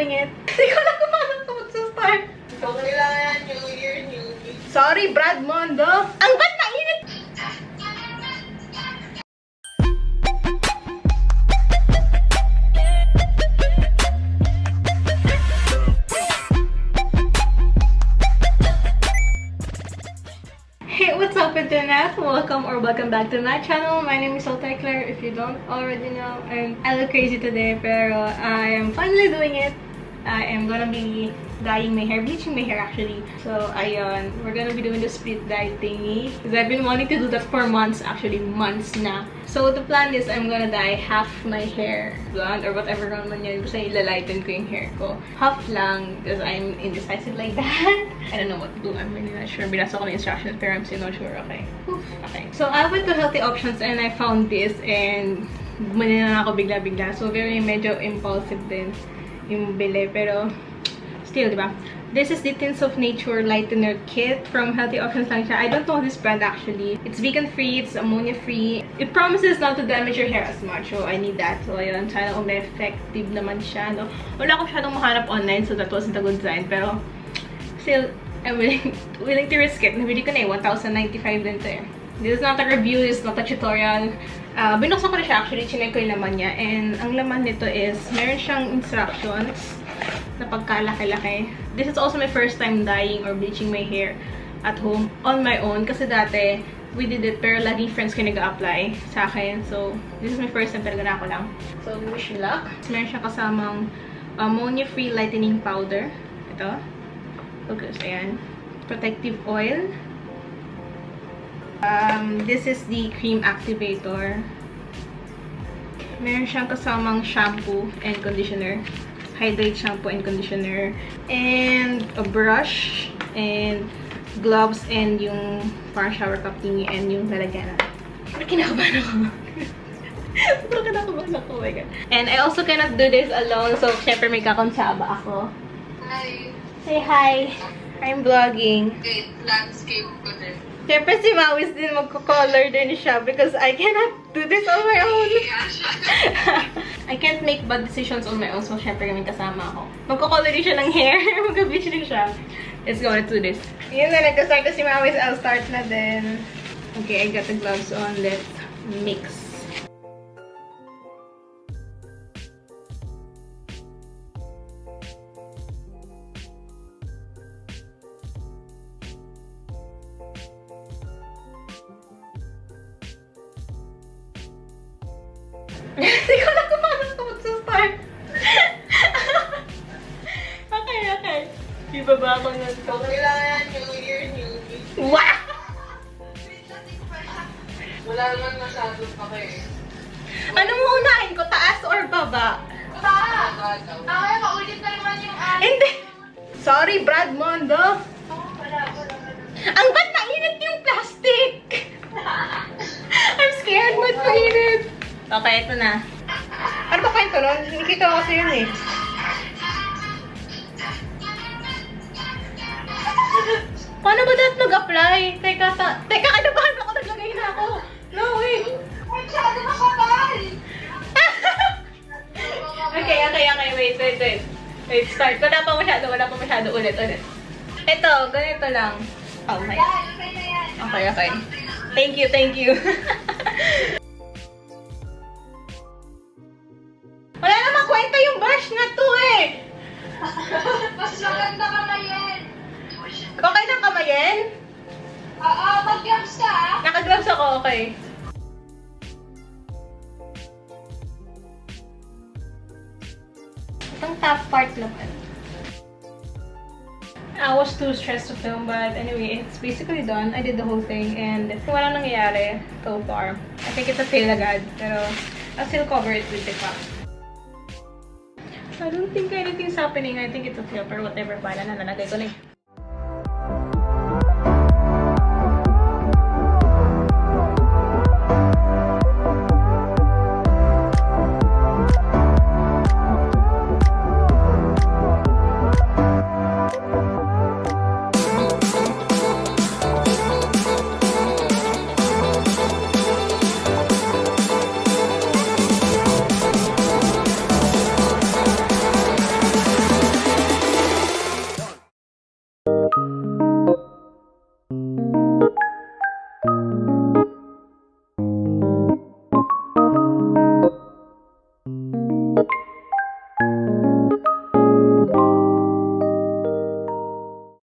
doing it. Hindi ko alam kung paano ito mag-start. So, kailangan New Year, New Me. Sorry, Brad Mondo. Ang ba't na init? Hey, what's up internet? Welcome back to my channel. My name is Althea. If you don't already know, I look crazy today, pero I am finally doing it. I am gonna be dyeing my hair, bleaching my hair actually. So, ayun, we're gonna be doing the split dye thingy. Because I've been wanting to do that for months, actually, months na. So, the plan is I'm gonna dye half my hair blonde or whatever naman yun. Basta ilalighten ko yung hair ko. Half lang, because I'm indecisive like that. I don't know what to do. I'm really not sure. Binasa ko ng instructions, pero I'm still not sure. Okay. Oof, okay. So, I went to Healthy Options and I found this and bumili na ako bigla-bigla. So, very medyo impulsive din yung bili, pero still, diba? This is the Tints of Nature Lightener Kit from Healthy Options lang siya. I don't know this brand actually. It's vegan-free, it's ammonia-free. It promises not to damage your hair as much, so I need that. So, ayun, sana kung effective naman siya, no? Wala ko masyadong mahanap online, so that wasn't a good sign, pero still, I'm willing to risk it. Nabili ko na eh, 1,095 din to eh. This is not a review, this is not a tutorial. Binuksan ko na siya actually, chinek ko yung laman niya. And ang laman nito is, meron siyang instructions na pagkalaki-laki. This is also my first time dyeing or bleaching my hair at home on my own. Kasi dati, we did it, pero laging friends ko nag-a-apply sa akin. So, this is my first time, talaga na ako lang. So, wish you luck. Meron siyang kasamang ammonia-free lightening powder. Ito. Focus, ayan. Protective oil. This is the cream activator. Meron siyang kasamang shampoo and conditioner. Hydrate shampoo and conditioner. And a brush. And gloves. And yung parang shower cup thingy. And yung lalagyan na. Pero kinakabahan ako. Pero kinakabahan ako. Oh my God. And I also cannot do this alone. So, syempre may kakonsaba ako. Hi. Say hi. I'm vlogging. Okay, landscape ko din. Siyempre si Mawis din magko-color din siya because I cannot do this on my own. I can't make bad decisions on my own, so siyempre kami kasama ako. Magko-color din siya ng hair. Mag-bleach din siya. Let's go, let's do this. Yun na, nag-start na si Mawis. I'll start na din. Okay, I got the gloves on. Let's mix. Hindi ko alam kung paano ito mag-start. Okay. Ibaba ko na ito. So, kailangan New Year, New Me. Wow! Wala naman masyado pa kayo. Anong uunahin ko? Taas or baba? Taas! Ay, maulit na naman yung Hindi! Sorry, Brad Mondo. Wala. Ang ba't nainit yung plastic? I'm scared. Ba't mainit? Okay, ito na. Ano ba kwento nun? Nakikita ko kasi yun eh. Paano ba dapat mag-apply? Teka, kanabahan ako. Naglagay na ako. No, wait. Masyado makapal! Okay. Wait, start. Wala pa masyado. Ulit. Ito, ganito lang. Oh my. Okay na yan. Okay. Thank you. Wala namang kwenta yung brush na to eh. Mas maganda kamayin. Okay lang kamayin? Oo, mag-gloves ka ah. Naka-gloves ako, okay. Itong top part naman. I was too stressed to film, but anyway, it's basically done. I did the whole thing, and walang nangyayari so far. I think it's a fail agad, pero I'll still cover it with the cup. I don't think anything's happening. I think it's a fail, pero whatever, pala na, nalagay ko na.